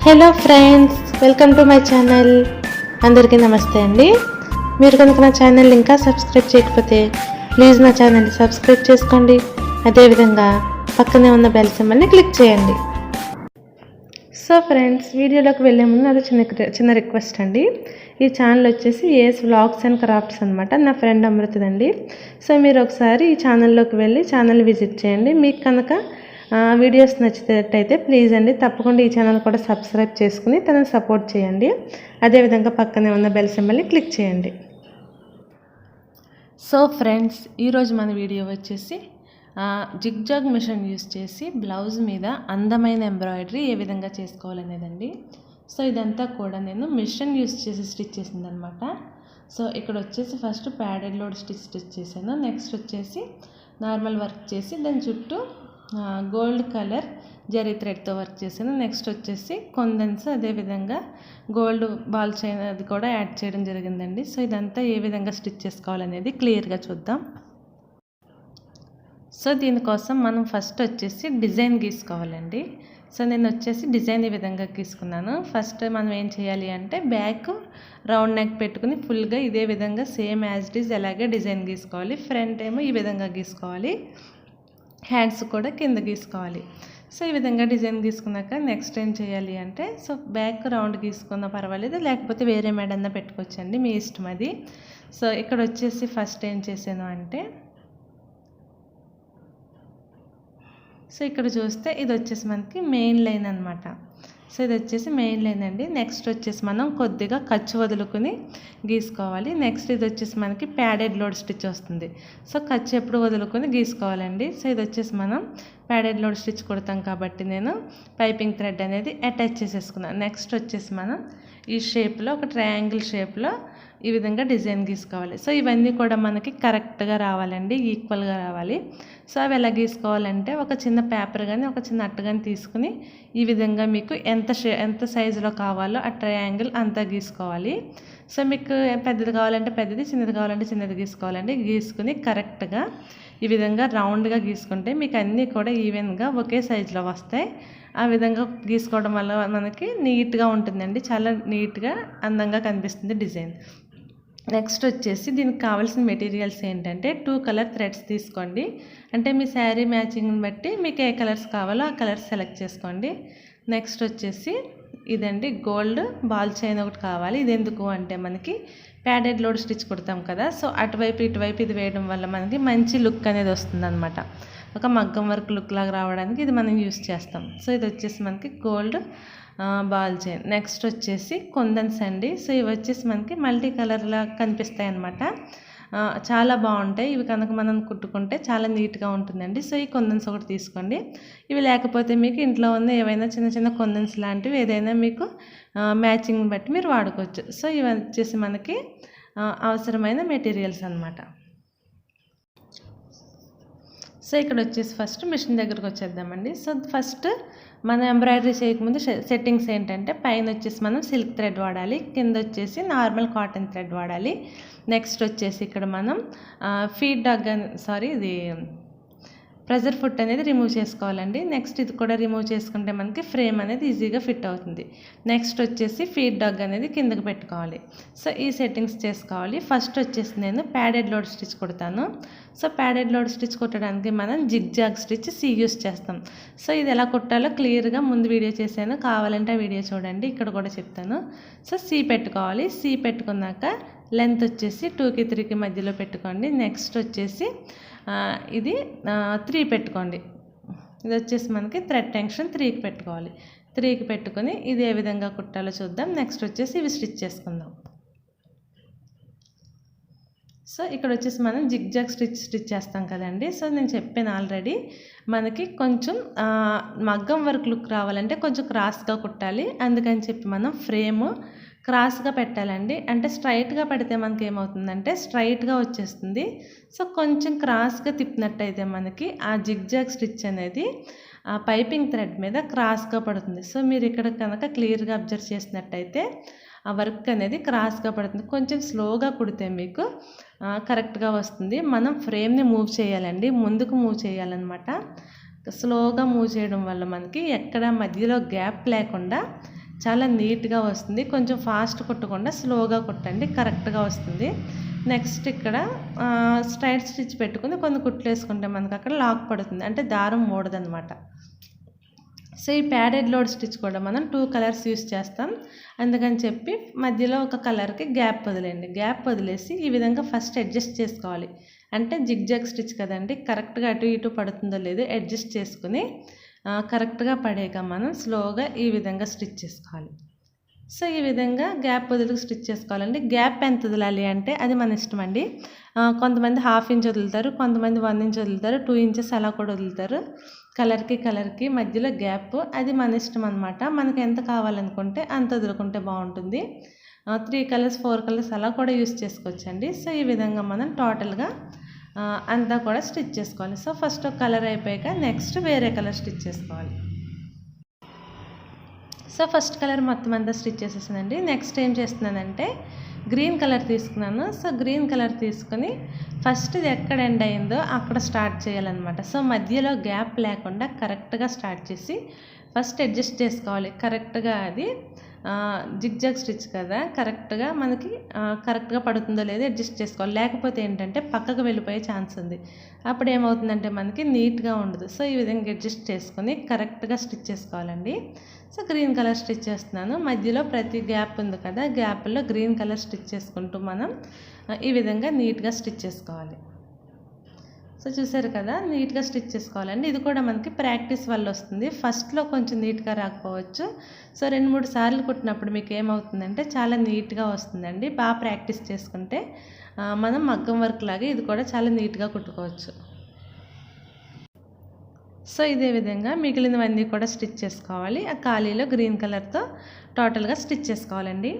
Hello friends, welcome to my channel. అందరికీ నమస్తే అండి. మీరు కనుక నా ఛానల్ ఇంకా సబ్స్క్రైబ్ చేయకపోతే ప్లీజ్ నా ఛానల్ని సబ్స్క్రైబ్ చేసుకోండి. అదేవిధంగా పక్కనే ఉన్న బెల్ సింబల్ని క్లిక్ చేయండి. సో ఫ్రెండ్స్, వీడియోలోకి వెళ్ళే ముందు అది చిన్న రిక్వెస్ట్ అండి. ఈ ఛానల్ వచ్చేసి ఏఎస్ వ్లాగ్స్ అండ్ క్రాఫ్ట్స్ అనమాట. నా ఫ్రెండ్ అమృతదండి. సో మీరు ఒకసారి ఈ ఛానల్లోకి వెళ్ళి ఛానల్ విజిట్ చేయండి. మీకు కనుక వీడియోస్ నచ్చినట్టయితే ప్లీజ్ అండి తప్పకుండా ఈ ఛానల్ కూడా సబ్స్క్రైబ్ చేసుకుని తనని సపోర్ట్ చేయండి. అదేవిధంగా పక్కనే ఉన్న బెల్ సింబల్ని క్లిక్ చేయండి. సో ఫ్రెండ్స్, ఈరోజు మన వీడియో వచ్చేసి జిగ్జాగ్ మిషన్ యూస్ చేసి బ్లౌజ్ మీద అందమైన ఎంబ్రాయిడరీ ఏ విధంగా చేసుకోవాలనేదండి. సో ఇదంతా కూడా నేను మిషన్ యూస్ చేసి స్టిచ్ చేసిందనమాట. సో ఇక్కడ వచ్చేసి ఫస్ట్ ప్యాడెడ్ లోడ్ స్టిచ్ చేశాను. నెక్స్ట్ వచ్చేసి నార్మల్ వర్క్ చేసి దాని చుట్టూ గోల్డ్ కలర్ జరీ థ్రెడ్తో వర్క్ చేశాను. నెక్స్ట్ వచ్చేసి కొందన్స్, అదేవిధంగా గోల్డ్ బాల్ చైన్ అది కూడా యాడ్ చేయడం జరిగిందండి. సో ఇదంతా ఏ విధంగా స్టిచ్ చేసుకోవాలనేది క్లియర్గా చూద్దాం. సో దీనికోసం మనం ఫస్ట్ వచ్చేసి డిజైన్ గీసుకోవాలండి. సో నేను వచ్చేసి డిజైన్ ఈ విధంగా గీసుకున్నాను. ఫస్ట్ మనం ఏం చేయాలి అంటే బ్యాక్ రౌండ్ నెక్ పెట్టుకుని ఫుల్గా ఇదే విధంగా సేమ్ యాజ్ ఇట్ ఈజ్ అలాగే డిజైన్ గీసుకోవాలి. ఫ్రంట్ ఏమో ఈ విధంగా గీసుకోవాలి, హ్యాండ్స్ కూడా కింద గీసుకోవాలి. సో ఈ విధంగా డిజైన్ గీసుకున్నాక నెక్స్ట్ ఏం చేయాలి అంటే, సో బ్యాక్ రౌండ్ గీసుకున్నా పర్వాలేదు, లేకపోతే వేరే మేడన్నా పెట్టుకోవచ్చండి, మీ ఇష్టం అది. సో ఇక్కడ వచ్చేసి ఫస్ట్ ఏం చేశాను అంటే, సో ఇక్కడ చూస్తే ఇది వచ్చేసి మనకి మెయిన్ లైన్ అనమాట. సో ఇది వచ్చేసి మెయిన్ లైన్ అండి. నెక్స్ట్ వచ్చేసి మనం కొద్దిగా ఖర్చు వదులుకుని గీసుకోవాలి. నెక్స్ట్ ఇది వచ్చేసి మనకి ప్యాడెడ్ లోడ్ స్టిచ్ వస్తుంది. సో ఖర్చు ఎప్పుడు వదులుకొని గీసుకోవాలండి. సో ఇది వచ్చేసి మనం ప్యాడెడ్ లోడ్ స్టిచ్ కొడతాం కాబట్టి నేను పైపింగ్ థ్రెడ్ అనేది అటాచ్ చేసేసుకున్నాను. నెక్స్ట్ వచ్చేసి మనం ఈ షేప్లో ఒక ట్రయాంగిల్ షేప్లో ఈ విధంగా డిజైన్ గీసుకోవాలి. సో ఇవన్నీ కూడా మనకి కరెక్ట్గా రావాలండి, ఈక్వల్గా రావాలి. సో అవి ఎలా గీసుకోవాలంటే, ఒక చిన్న పేపర్ కానీ ఒక చిన్న అట్ట కానీ తీసుకుని ఈ విధంగా మీకు ఎంత సైజులో కావాలో ఆ ట్రయాంగిల్ అంతా గీసుకోవాలి. సో మీకు పెద్దది కావాలంటే పెద్దది, చిన్నది కావాలంటే చిన్నది గీసుకోవాలండి. గీసుకుని కరెక్ట్గా ఈ విధంగా రౌండ్గా గీసుకుంటే మీకు అన్నీ కూడా ఈవెన్గా ఒకే సైజులో వస్తాయి. ఆ విధంగా గీసుకోవడం వల్ల మనకి నీట్గా ఉంటుందండి, చాలా నీట్గా అందంగా కనిపిస్తుంది డిజైన్. నెక్స్ట్ వచ్చేసి దీనికి కావాల్సిన మెటీరియల్స్ ఏంటంటే 2 కలర్ థ్రెడ్స్ తీసుకోండి. అంటే మీ శారీ మ్యాచింగ్ని బట్టి మీకు ఏ కలర్స్ కావాలో ఆ కలర్స్ సెలెక్ట్ చేసుకోండి. నెక్స్ట్ వచ్చేసి ఇదండి గోల్డ్ బాల్ చైన్ ఒకటి కావాలి. ఇది ఎందుకు అంటే మనకి ప్యాడెడ్ లోడ్ స్టిచ్ కుడతాం కదా, సో అటువైపు ఇటువైపు ఇది వేయడం వల్ల మనకి మంచి లుక్ అనేది వస్తుంది అనమాట. ఒక మగ్గం వర్క్ లుక్ లాగా రావడానికి ఇది మనం యూస్ చేస్తాం. సో ఇది వచ్చేసి మనకి గోల్డ్ బాల్ చైన్. నెక్స్ట్ వచ్చేసి కొందన్స్ అండి. సో ఇవి వచ్చేసి మనకి మల్టీ కలర్లా కనిపిస్తాయి అన్నమాట. చాలా బాగుంటాయి ఇవి. కనుక మనం కుట్టుకుంటే చాలా నీట్గా ఉంటుందండి. సో ఈ కొందన్స్ ఒకటి తీసుకోండి. ఇవి లేకపోతే మీకు ఇంట్లో ఉన్న ఏవైనా చిన్న చిన్న కొందన్స్ లాంటివి ఏదైనా మీకు మ్యాచింగ్ బట్టి మీరు వాడుకోవచ్చు. సో ఇవి వచ్చేసి మనకి అవసరమైన మెటీరియల్స్ అన్నమాట. సో ఇక్కడ వచ్చేసి ఫస్ట్ మిషన్ దగ్గరకు వచ్చేద్దామండి. సో ఫస్ట్ మనం ఎంబ్రాయిడరీ చేయకముందు సెట్టింగ్స్ ఏంటంటే, పైన వచ్చేసి మనం సిల్క్ థ్రెడ్ వాడాలి, కింద వచ్చేసి నార్మల్ కాటన్ థ్రెడ్ వాడాలి. నెక్స్ట్ వచ్చేసి ఇక్కడ మనం ఇది ప్రెజర్ ఫుట్ అనేది రిమూవ్ చేసుకోవాలండి. నెక్స్ట్ ఇది కూడా రిమూవ్ చేసుకుంటే మనకి ఫ్రేమ్ అనేది ఈజీగా ఫిట్ అవుతుంది. నెక్స్ట్ వచ్చేసి ఫీడ్ డాగ్ అనేది కిందకి పెట్టుకోవాలి. సో ఈ సెట్టింగ్స్ చేసుకోవాలి. ఫస్ట్ వచ్చేసి నేను ప్యాడెడ్ లోడ్ స్టిచ్ కుడతాను. సో ప్యాడెడ్ లోడ్ స్టిచ్ కుట్టడానికి మనం జిగ్జాగ్ స్టిచ్ సి యూస్ చేస్తాం. సో ఇది ఎలా కుట్టాలో క్లియర్గా ముందు వీడియో చేశాను, కావాలంటే ఆ వీడియో చూడండి, ఇక్కడ కూడా చెప్తాను. సో సి పెట్టుకోవాలి. సి పెట్టుకున్నాక లెంత్ వచ్చేసి 2కి 3కి మధ్యలో పెట్టుకోండి. నెక్స్ట్ వచ్చేసి ఇది 3 పెట్టుకోండి. ఇది వచ్చేసి మనకి థ్రెడ్ టెన్షన్ 3కి పెట్టుకోవాలి. 3కి పెట్టుకొని ఇది ఏ విధంగా కుట్టాలో చూద్దాం. నెక్స్ట్ వచ్చేసి ఇవి స్టిచ్ చేసుకుందాం. సో ఇక్కడ వచ్చేసి మనం జిగ్జాగ్ స్టిచ్ చేస్తాం కదండి. సో నేను చెప్పాను ఆల్రెడీ, మనకి కొంచెం మగ్గం వర్క్ లుక్ రావాలంటే కొంచెం క్రాస్గా కుట్టాలి. అందుకని చెప్పి మనం ఫ్రేమ్ క్రాస్గా పెట్టాలండి. అంటే స్ట్రైట్గా పెడితే మనకి ఏమవుతుందంటే స్ట్రైట్గా వచ్చేస్తుంది. సో కొంచెం క్రాస్గా తిప్పినట్టయితే మనకి ఆ జిగ్జాగ్ స్టిచ్ అనేది ఆ పైపింగ్ థ్రెడ్ మీద క్రాస్గా పడుతుంది. సో మీరు ఇక్కడ కనుక క్లియర్గా అబ్జర్వ్ చేసినట్టయితే ఆ వర్క్ అనేది క్రాస్గా పడుతుంది. కొంచెం స్లోగా కుడితే మీకు కరెక్ట్గా వస్తుంది. మనం ఫ్రేమ్ని మూవ్ చేయాలండి, ముందుకు మూవ్ చేయాలన్నమాట. స్లోగా మూవ్ చేయడం వల్ల మనకి ఎక్కడ మధ్యలో గ్యాప్ లేకుండా చాలా నీట్గా వస్తుంది. కొంచెం ఫాస్ట్ కుట్టకుండా స్లోగా కుట్టండి, కరెక్ట్గా వస్తుంది. నెక్స్ట్ ఇక్కడ స్ట్రైట్ స్టిచ్ పెట్టుకుని కొన్ని కుట్లు వేసుకుంటే మనకు అక్కడ లాక్ పడుతుంది, అంటే దారం మూడదనమాట. సో ఈ ప్యాడెడ్ లోడ్ స్టిచ్ కూడా మనం 2 కలర్స్ యూస్ చేస్తాం, అందుకని చెప్పి మధ్యలో ఒక కలర్కి గ్యాప్ వదిలేయండి. గ్యాప్ వదిలేసి ఈ విధంగా ఫస్ట్ అడ్జస్ట్ చేసుకోవాలి. అంటే జిగ్జాగ్ స్టిచ్ కదండి, కరెక్ట్గా అటు ఇటు పడుతుందో లేదో అడ్జస్ట్ చేసుకుని కరెక్ట్గా పడేగా మనం స్లోగా ఈ విధంగా స్టిచ్ చేసుకోవాలి. సో ఈ విధంగా గ్యాప్ వదులుకు స్టిచ్ చేసుకోవాలండి. గ్యాప్ ఎంత వదలాలి అంటే అది మన ఇష్టం అండి. కొంతమంది 1/2 ఇంచ్ వదులుతారు, కొంతమంది 1 ఇంచ్ వదులుతారు, 2 ఇంచెస్ అలా కూడా వదులుతారు. కలర్కి మధ్యలో గ్యాప్ అది మన ఇష్టం అనమాట. మనకి ఎంత కావాలనుకుంటే అంత వదులుకుంటే బాగుంటుంది. 3 కలర్స్ 4 కలర్స్ అలా కూడా యూస్ చేసుకోవచ్చండి. సో ఈ విధంగా మనం టోటల్గా అంతా కూడా స్టిచ్ చేసుకోవాలి. సో ఫస్ట్ ఒక కలర్ అయిపోయాక నెక్స్ట్ వేరే కలర్ స్టిచ్ చేసుకోవాలి. సో ఫస్ట్ కలర్ మొత్తం అంతా స్టిచ్ చేసేసానండి. నెక్స్ట్ ఏం చేస్తున్నానంటే గ్రీన్ కలర్ తీసుకున్నాను. సో గ్రీన్ కలర్ తీసుకొని ఫస్ట్ ఇది ఎక్కడ ఎండ్ అయిందో అక్కడ స్టార్ట్ చేయాలన్నమాట. సో మధ్యలో గ్యాప్ లేకుండా కరెక్ట్గా స్టార్ట్ చేసి ఫస్ట్ అడ్జస్ట్ చేసుకోవాలి. కరెక్ట్గా అది జిగ్జాగ్ స్టిచ్ కదా, కరెక్ట్గా మనకి కరెక్ట్గా పడుతుందో లేదో అడ్జస్ట్ చేసుకోవాలి. లేకపోతే ఏంటంటే పక్కకు వెళ్ళిపోయే ఛాన్స్ ఉంది. అప్పుడు ఏమవుతుందంటే మనకి నీట్గా ఉండదు. సో ఈ విధంగా అడ్జస్ట్ చేసుకొని కరెక్ట్గా స్టిచ్ చేసుకోవాలండి. సో గ్రీన్ కలర్ స్టిచ్ చేస్తున్నాను. మధ్యలో ప్రతి గ్యాప్ ఉంది కదా, గ్యాప్లో గ్రీన్ కలర్ స్టిచ్ చేసుకుంటూ మనం ఈ విధంగా నీట్గా స్టిచ్ చేసుకోవాలి. సో చూసారు కదా, నీట్గా స్టిచ్ చేసుకోవాలండి. ఇది కూడా మనకి ప్రాక్టీస్ వల్ల వస్తుంది. ఫస్ట్లో కొంచెం నీట్గా రాకపోవచ్చు. సో 2-3 సార్లు కుట్టినప్పుడు మీకు ఏమవుతుందంటే చాలా నీట్గా వస్తుందండి. బాగా ప్రాక్టీస్ చేసుకుంటే మనం మగ్గం వర్క్ లాగా ఇది కూడా చాలా నీట్గా కుట్టుకోవచ్చు. సో ఇదే విధంగా మిగిలినవన్నీ కూడా స్టిచ్ చేసుకోవాలి. ఆ ఖాళీలో గ్రీన్ కలర్తో టోటల్గా స్టిచ్ చేసుకోవాలండి.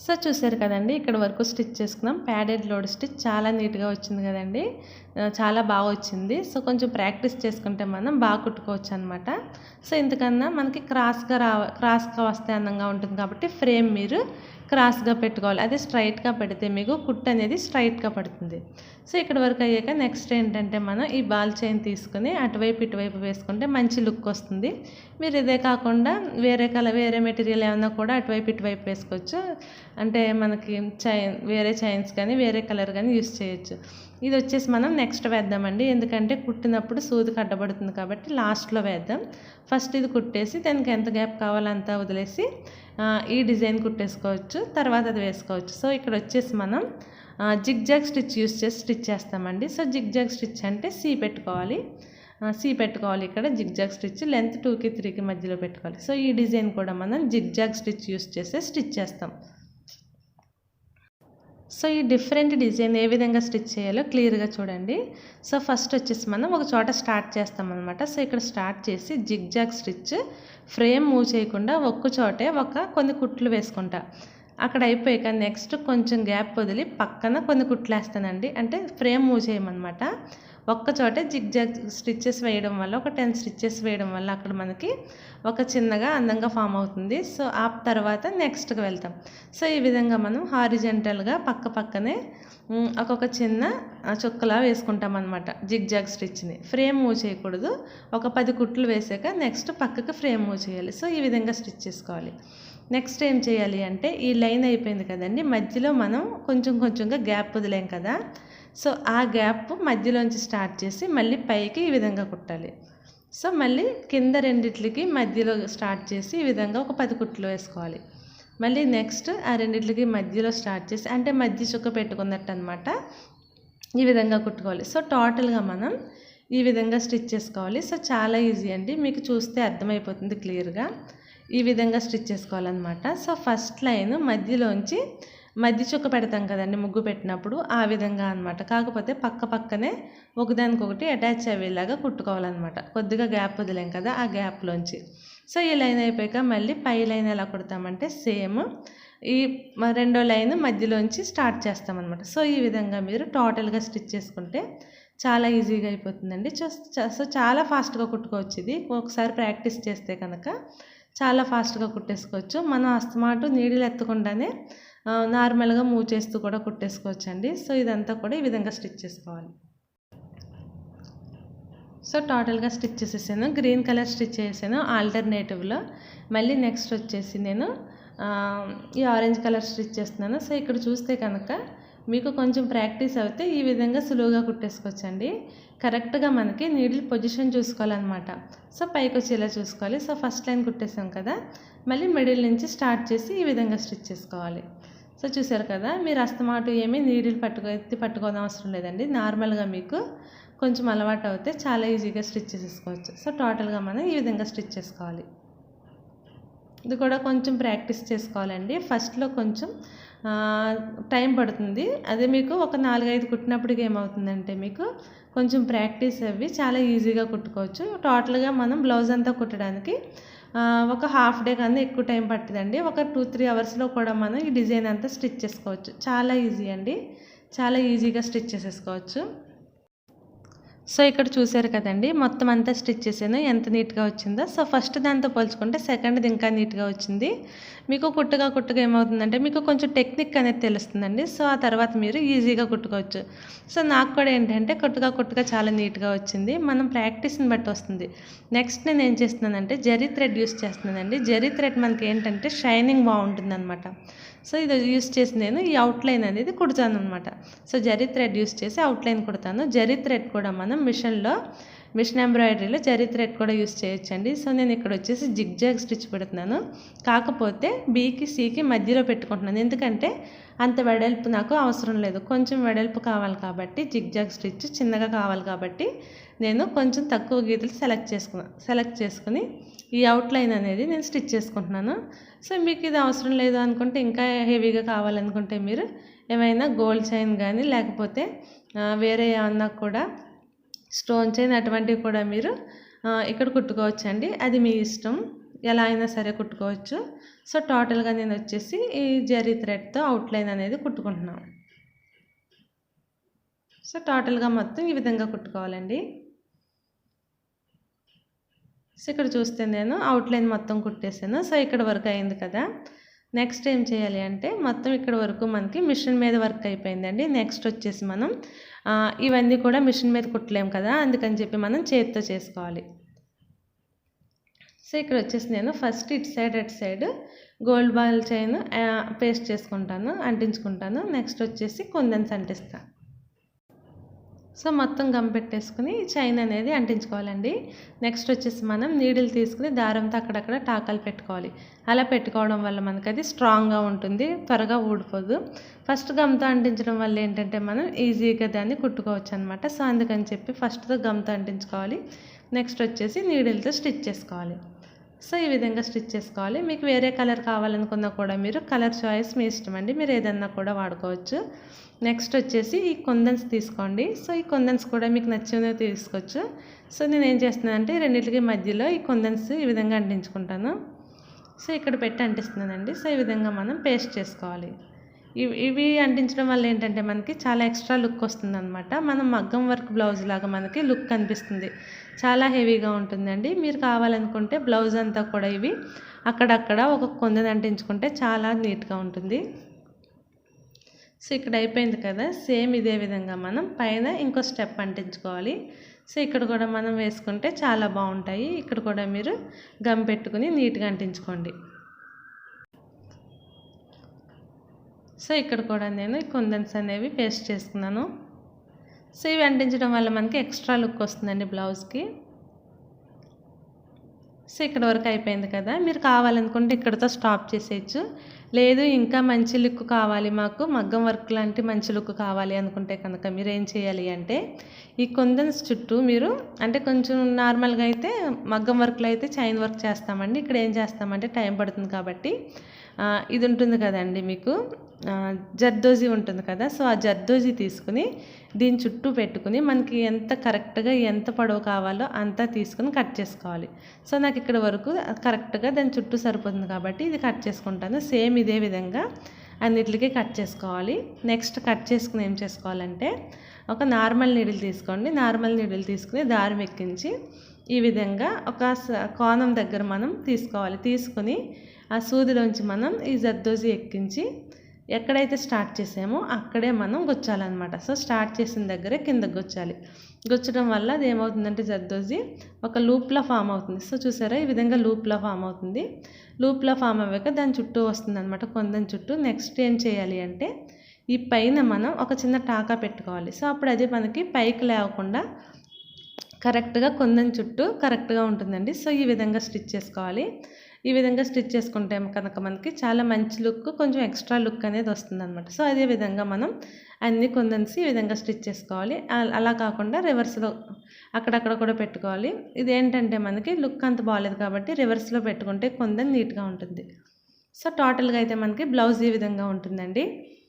సో చూసారు కదండి, ఇక్కడ వరకు స్టిచ్ చేసుకున్నాం. ప్యాడెడ్ లోడ్ స్టిచ్ చాలా నీట్గా వచ్చింది కదండి, చాలా బాగా వచ్చింది. సో కొంచెం ప్రాక్టీస్ చేసుకుంటే మనం బాగా కుట్టుకోవచ్చు అనమాట. సో ఇంతకన్నా మనకి క్రాస్గా వస్తే అందంగా ఉంటుంది కాబట్టి ఫ్రేమ్ మీరు క్రాస్గా పెట్టుకోవాలి. అదే స్ట్రైట్గా పెడితే మీకు కుట్టు అనేది స్ట్రైట్గా పడుతుంది. సో ఇక్కడ వరకు అయ్యాక నెక్స్ట్ ఏంటంటే మనం ఈ బాల్ చైన్ తీసుకుని అటువైపు ఇటువైపు వేసుకుంటే మంచి లుక్ వస్తుంది. మీరు ఇదే కాకుండా వేరే మెటీరియల్ ఏమన్నా కూడా అటువైపు ఇటువైపు వేసుకోవచ్చు. అంటే మనకి వేరే చైన్స్ కానీ వేరే కలర్ కానీ యూస్ చేయొచ్చు. ఇది వచ్చేసి మనం నెక్స్ట్ వేద్దామండి, ఎందుకంటే కుట్టినప్పుడు సూదికి అడ్డపడుతుంది కాబట్టి లాస్ట్లో వేద్దాం. ఫస్ట్ ఇది కుట్టేసి దానికి ఎంత గ్యాప్ కావాలో అంతా వదిలేసి ఈ డిజైన్ కుట్టేసుకోవచ్చు, తర్వాత అది వేసుకోవచ్చు. సో ఇక్కడ వచ్చేసి మనం జిగ్జాగ్ స్టిచ్ యూస్ చేసి స్టిచ్ చేస్తామండి. సో జిగ్జాగ్ స్టిచ్ అంటే సి పెట్టుకోవాలి. ఇక్కడ జిగ్జాగ్ స్టిచ్ లెంత్ 2కి 3కి మధ్యలో పెట్టుకోవాలి. సో ఈ డిజైన్ కూడా మనం జిగ్జాగ్ స్టిచ్ యూస్ చేసి స్టిచ్ చేస్తాం. సో ఈ డిఫరెంట్ డిజైన్ ఏ విధంగా స్టిచ్ చేయాలో క్లియర్గా చూడండి. సో ఫస్ట్ వచ్చేసి మనం ఒక చోట స్టార్ట్ చేస్తాం అనమాట. సో ఇక్కడ స్టార్ట్ చేసి జిగ్జాగ్ స్టిచ్ ఫ్రేమ్ మూవ్ చేయకుండా ఒక్క చోటే కొన్ని కుట్లు వేసుకుంటా. అక్కడ అయిపోయాక నెక్స్ట్ కొంచెం గ్యాప్ వదిలి పక్కన కొన్ని కుట్లు వేస్తానండి, అంటే ఫ్రేమ్ మూవ్ చేయమన్నమాట. ఒక్క చోటే జిగ్జాగ్ స్టిచ్చెస్ వేయడం వల్ల ఒక 10 స్టిచ్చెస్ వేయడం వల్ల అక్కడ మనకి ఒక చిన్నగా అందంగా ఫామ్ అవుతుంది. సో ఆ తర్వాత నెక్స్ట్కి వెళ్తాం. సో ఈ విధంగా మనం హారిజెంటల్గా పక్కనే ఒక్కొక్క చిన్న చుక్కలా వేసుకుంటాం అనమాట. జిగ్జాగ్ స్టిచ్ని ఫ్రేమ్ మూవ్ చేయకూడదు. ఒక 10 కుట్లు వేసాక నెక్స్ట్ పక్కకు ఫ్రేమ్ మూవ్ చేయాలి. సో ఈ విధంగా స్టిచ్ చేసుకోవాలి. నెక్స్ట్ ఏం చేయాలి అంటే ఈ లైన్ అయిపోయింది కదండి, మధ్యలో మనం కొంచెంగా గ్యాప్ వదిలేం కదా. సో ఆ గ్యాప్ మధ్యలోంచి స్టార్ట్ చేసి మళ్ళీ పైకి ఈ విధంగా కుట్టాలి. సో మళ్ళీ కింద రెండిట్లకి మధ్యలో స్టార్ట్ చేసి ఈ విధంగా ఒక 10 కుట్లు వేసుకోవాలి. మళ్ళీ నెక్స్ట్ ఆ రెండిట్లకి మధ్యలో స్టార్ట్ చేసి అంటే మధ్య చుక్క పెట్టుకున్నట్టు అనమాట, ఈ విధంగా కుట్టుకోవాలి. సో టోటల్గా మనం ఈ విధంగా స్టిచ్ చేసుకోవాలి. సో చాలా ఈజీ అండి, మీకు చూస్తే అర్థమైపోతుంది క్లియర్గా. ఈ విధంగా స్టిచ్ చేసుకోవాలన్నమాట. సో ఫస్ట్ లైన్ మధ్యలోంచి మధ్య చుక్క పెడతాం కదండి ముగ్గు పెట్టినప్పుడు, ఆ విధంగా అనమాట. కాకపోతే పక్కనే ఒకదానికొకటి అటాచ్ అయ్యేలాగా కుట్టుకోవాలన్నమాట. కొద్దిగా గ్యాప్ వదిలేం కదా, ఆ గ్యాప్లోంచి. సో ఈ లైన్ అయిపోయాక మళ్ళీ పై లైన్ ఎలా కుడతామంటే సేమ్ ఈ రెండో లైన్ మధ్యలోంచి స్టార్ట్ చేస్తామన్నమాట. సో ఈ విధంగా మీరు టోటల్గా స్టిచ్ చేసుకుంటే చాలా ఈజీగా అయిపోతుందండి. సో చాలా ఫాస్ట్గా కుట్టుకోవచ్చు. ఇది ఒకసారి ప్రాక్టీస్ చేస్తే కనుక చాలా ఫాస్ట్గా కుట్టేసుకోవచ్చు. మనం అస్తమాటు నీడిల్ ఎత్తకుండానే నార్మల్గా మూవ్ చేస్తూ కూడా కుట్టేసుకోవచ్చు అండి. సో ఇదంతా కూడా ఈ విధంగా స్టిచ్ చేసుకోవాలి. సో టోటల్గా స్టిచ్ చేసేసాను. గ్రీన్ కలర్ స్టిచ్ చేసాను ఆల్టర్నేటివ్లో. మళ్ళీ నెక్స్ట్ వచ్చేసి నేను ఈ ఆరెంజ్ కలర్ స్టిచ్ చేస్తున్నాను. సో ఇక్కడ చూస్తే కనుక మీకు కొంచెం ప్రాక్టీస్ అయితే ఈ విధంగా సులువుగా కుట్టేసుకోవచ్చండి. కరెక్ట్గా మనకి నీడిల్ పొజిషన్ చూసుకోవాలన్నమాట. సో పైకి వచ్చేలా చూసుకోవాలి. సో ఫస్ట్ లైన్ కుట్టేసాం కదా, మళ్ళీ మిడిల్ నుంచి స్టార్ట్ చేసి ఈ విధంగా స్టిచ్ చేసుకోవాలి. సో చూసారు కదా, మీరు అస్తమాటు ఏమీ నీడిల్ పట్టుకోవడం అవసరం లేదండి. నార్మల్గా మీకు కొంచెం అలవాటు అవుతే చాలా ఈజీగా స్టిచ్ చేసేసుకోవచ్చు. సో టోటల్గా మనం ఈ విధంగా స్టిచ్ చేసుకోవాలి. ఇది కూడా కొంచెం ప్రాక్టీస్ చేసుకోవాలండి. ఫస్ట్లో కొంచెం టైం పడుతుంది. అదే మీకు ఒక 4-5 కుట్టినప్పటికి ఏమవుతుందంటే మీకు కొంచెం ప్రాక్టీస్ అవి చాలా ఈజీగా కుట్టుకోవచ్చు. టోటల్గా మనం బ్లౌజ్ అంతా కుట్టడానికి ఒక హాఫ్ డే కన్నా ఎక్కువ టైం పట్టిందండి. ఒక 2-3 అవర్స్లో కూడా మనం ఈ డిజైన్ అంతా స్టిచ్ చేసుకోవచ్చు. చాలా ఈజీ అండి, చాలా ఈజీగా స్టిచ్ చేసేసుకోవచ్చు. సో ఇక్కడ చూసారు కదండి, మొత్తం అంతా స్టిచ్ చేసాను ఎంత నీట్గా వచ్చిందో. సో ఫస్ట్ దాంతో పోల్చుకుంటే సెకండ్ది ఇంకా నీట్గా వచ్చింది. మీకు కుట్టుగా ఏమవుతుందంటే మీకు కొంచెం టెక్నిక్ అనేది తెలుస్తుందండి. సో ఆ తర్వాత మీరు ఈజీగా కుట్టుకోవచ్చు. సో నాకు కూడా ఏంటంటే కుట్టుగా చాలా నీట్గా వచ్చింది. మనం ప్రాక్టీస్ని బట్టి వస్తుంది. నెక్స్ట్ నేను ఏం చేస్తున్నానంటే జరీ థ్రెడ్ యూస్ చేస్తున్నానండి. జరీ థ్రెడ్ మనకి ఏంటంటే షైనింగ్ బాగుంటుంది అనమాట. సో ఇది యూస్ చేసి నేను ఈ అవుట్లైన్ అనేది కుడతాను అనమాట. సో జరీ థ్రెడ్ యూస్ చేసి అవుట్లైన్ కుడతాను. జరీ థ్రెడ్ కూడా మనం మిషన్ ఎంబ్రాయిడరీలో జరీ థ్రెడ్ కూడా యూస్ చేయొచ్చండి. సో నేను ఇక్కడ వచ్చేసి జిగ్జాగ్ స్టిచ్ పెడుతున్నాను. కాకపోతే బీకి సికి మధ్యలో పెట్టుకుంటున్నాను. ఎందుకంటే అంత వెడల్పు నాకు అవసరం లేదు, కొంచెం వెడల్పు కావాలి కాబట్టి జిగ్జాగ్ స్టిచ్ చిన్నగా కావాలి కాబట్టి నేను కొంచెం తక్కువ గీతలు సెలెక్ట్ చేసుకుని ఈ అవుట్లైన్ అనేది నేను స్టిచ్ చేసుకుంటున్నాను. సో మీకు ఇది అవసరం లేదు అనుకుంటే, ఇంకా హెవీగా కావాలనుకుంటే మీరు ఏమైనా గోల్డ్ చైన్ కానీ లేకపోతే వేరే ఏమన్నా కూడా స్టోన్ చైన్ అటువంటివి కూడా మీరు ఇక్కడ కుట్టుకోవచ్చు అండి. అది మీ ఇష్టం, ఎలా అయినా సరే కుట్టుకోవచ్చు. సో టోటల్గా నేను వచ్చేసి ఈ జరీ థ్రెడ్తో అవుట్లైన్ అనేది కుట్టుకుంటున్నాను. సో టోటల్గా మొత్తం ఈ విధంగా కుట్టుకోవాలండి. సో ఇక్కడ చూస్తే నేను అవుట్లైన్ మొత్తం కుట్టేసాను. సో ఇక్కడ వరకు అయింది కదా. నెక్స్ట్ ఏం చేయాలి అంటే మొత్తం ఇక్కడ వరకు మనకి మిషన్ మీద వర్క్ అయిపోయిందండి. నెక్స్ట్ వచ్చేసి మనం ఇవన్నీ కూడా మిషన్ మీద కుట్టలేం కదా, అందుకని చెప్పి మనం చేతితో చేసుకోవాలి. సో ఇక్కడ వచ్చేసి నేను ఫస్ట్ ఇటు side gold ball chain paste చేసుకుంటాను, అంటించుకుంటాను. నెక్స్ట్ వచ్చేసి కుందన్స్ అంటిస్తాను. సో మొత్తం గమ్ పెట్టేసుకుని చైన్ అనేది అంటించుకోవాలండి. నెక్స్ట్ వచ్చేసి మనం నీడిల్ తీసుకుని దారంతో అక్కడక్కడ టాకాలు పెట్టుకోవాలి. అలా పెట్టుకోవడం వల్ల మనకి అది స్ట్రాంగ్గా ఉంటుంది, త్వరగా ఊడిపోదు. ఫస్ట్ గమ్తో అంటించడం వల్ల ఏంటంటే మనం ఈజీగా దాన్ని కుట్టుకోవచ్చు అనమాట. సో అందుకని చెప్పి ఫస్ట్తో గమ్తో అంటించుకోవాలి. నెక్స్ట్ వచ్చేసి నీడిల్తో స్టిచ్ చేసుకోవాలి. సో ఈ విధంగా స్టిచ్ చేసుకోవాలి. మీకు వేరే కలర్ కావాలనుకున్నా కూడా మీరు కలర్ చాయిస్ మీ ఇష్టం అండి, మీరు ఏదన్నా కూడా వాడుకోవచ్చు. నెక్స్ట్ వచ్చేసి ఈ కుందన్స్ తీసుకోండి. సో ఈ కుందన్స్ కూడా మీకు నచ్చినవి తీసుకోవచ్చు. సో నేను ఏం చేస్తున్నానంటే రెండింటికి మధ్యలో ఈ కుందన్స్ ఈ విధంగా అంటించుకుంటాను. సో ఇక్కడ పెట్టి అంటిస్తున్నానండి. సో ఈ విధంగా మనం పేస్ట్ చేసుకోవాలి. ఇవి అంటించడం వల్ల ఏంటంటే మనకి చాలా ఎక్స్ట్రా లుక్ వస్తుంది అనమాట. మనం మగ్గం వర్క్ బ్లౌజ్ లాగా మనకి లుక్ కనిపిస్తుంది, చాలా హెవీగా ఉంటుందండి. మీరు కావాలనుకుంటే బ్లౌజ్ అంతా కూడా ఇవి అక్కడక్కడ ఒక కొందని అంటించుకుంటే చాలా నీట్గా ఉంటుంది. సో ఇక్కడ అయిపోయింది కదా. సేమ్ ఇదే విధంగా మనం పైన ఇంకో స్టెప్ అంటించుకోవాలి. సో ఇక్కడ కూడా మనం వేసుకుంటే చాలా బాగుంటాయి. ఇక్కడ కూడా మీరు గమ్ పెట్టుకుని నీట్గా అంటించుకోండి. సో ఇక్కడ కూడా నేను కుందన్స్ అనేవి పేస్ట్ చేసుకున్నాను. సో ఇవి అంటించడం వల్ల మనకి ఎక్స్ట్రా లుక్ వస్తుందండి బ్లౌజ్కి. సో ఇక్కడ వరకు అయిపోయింది కదా. మీరు కావాలనుకుంటే ఇక్కడతో స్టాప్ చేసేయచ్చు. లేదు ఇంకా మంచి లుక్ కావాలి, మాకు మగ్గం వర్క్ లాంటి మంచి లుక్ కావాలి అనుకుంటే కనుక మీరు ఏం చేయాలి అంటే ఈ కుందన్స్ చుట్టూ మీరు అంటే కొంచెం నార్మల్గా అయితే మగ్గం వర్క్లో అయితే చైన్ వర్క్ చేస్తామండి. ఇక్కడ ఏం చేస్తామంటే టైం పడుతుంది కాబట్టి ఇది ఉంటుంది కదండి మీకు జర్దోజీ ఉంటుంది కదా. సో ఆ జర్దోజీ తీసుకుని దీని చుట్టూ పెట్టుకుని మనకి ఎంత కరెక్ట్గా ఎంత పొడవు కావాలో అంతా తీసుకుని కట్ చేసుకోవాలి. సో నాకు ఇక్కడ వరకు కరెక్ట్గా దాని చుట్టూ సరిపోతుంది కాబట్టి ఇది కట్ చేసుకుంటాను. సేమ్ ఇదే విధంగా అన్నిటికీ కట్ చేసుకోవాలి. నెక్స్ట్ కట్ చేసుకుని ఏం చేసుకోవాలంటే ఒక నార్మల్ నీడిల్ తీసుకోండి. నార్మల్ నీడిల్ తీసుకుని దారం ఎక్కించి ఈ విధంగా ఒక కోణం దగ్గర మనం తీసుకోవాలి. తీసుకుని ఆ సూదిలోంచి మనం ఈ జర్దోజీ ఎక్కించి ఎక్కడైతే స్టార్ట్ చేసామో అక్కడే మనం గుచ్చాలన్నమాట. సో స్టార్ట్ చేసిన దగ్గరే కిందకు గుచ్చాలి. గుచ్చడం వల్ల అది ఏమవుతుందంటే జర్దోజీ ఒక లూప్లా ఫామ్ అవుతుంది. సో చూసారా ఈ విధంగా లూప్లా ఫామ్ అవుతుంది. లూప్లా ఫామ్ అవ్వాక దాని చుట్టూ వస్తుందన్నమాట, కొందం చుట్టూ. నెక్స్ట్ ఏం చేయాలి అంటే ఈ పైన మనం ఒక చిన్న టాకా పెట్టుకోవాలి. సో అప్పుడు అది మనకి పైకి లేవకుండా కరెక్ట్గా కొందం చుట్టూ కరెక్ట్గా ఉంటుందండి. సో ఈ విధంగా స్టిచ్ చేసుకోవాలి. ఈ విధంగా స్టిచ్ చేసుకుంటే కనుక మనకి చాలా మంచి లుక్, కొంచెం ఎక్స్ట్రా లుక్ అనేది వస్తుందన్నమాట. సో అదే విధంగా మనం అన్ని కొందన్స్ ఈ విధంగా స్టిచ్ చేసుకోవాలి. అలా కాకుండా రివర్స్లో అక్కడక్కడ కూడా పెట్టుకోవాలి. ఇదేంటంటే మనకి లుక్ అంత బాగాలేదు కాబట్టి రివర్స్లో పెట్టుకుంటే కొందన్ నీట్గా ఉంటుంది. సో టోటల్గా అయితే మనకి బ్లౌజ్ ఈ విధంగా ఉంటుందండి.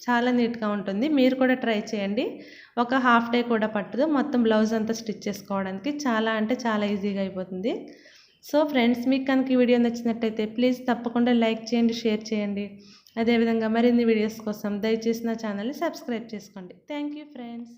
చాలా నీట్గా ఉంటుంది. మీరు కూడా ట్రై చేయండి. ఒక హాఫ్ డే కూడా పట్టదు మొత్తం బ్లౌజ్ అంతా స్టిచ్ చేసుకోవడానికి. చాలా అంటే చాలా ఈజీగా అయిపోతుంది. సో ఫ్రెండ్స్, మీకు కనుక ఈ వీడియో నచ్చినట్టయితే ప్లీజ్ తప్పకుండా లైక్ చేయండి, షేర్ చేయండి. అదేవిధంగా మరిన్ని వీడియోస్ కోసం దయచేసి నా ఛానల్ని సబ్స్క్రైబ్ చేసుకోండి. Thank you friends.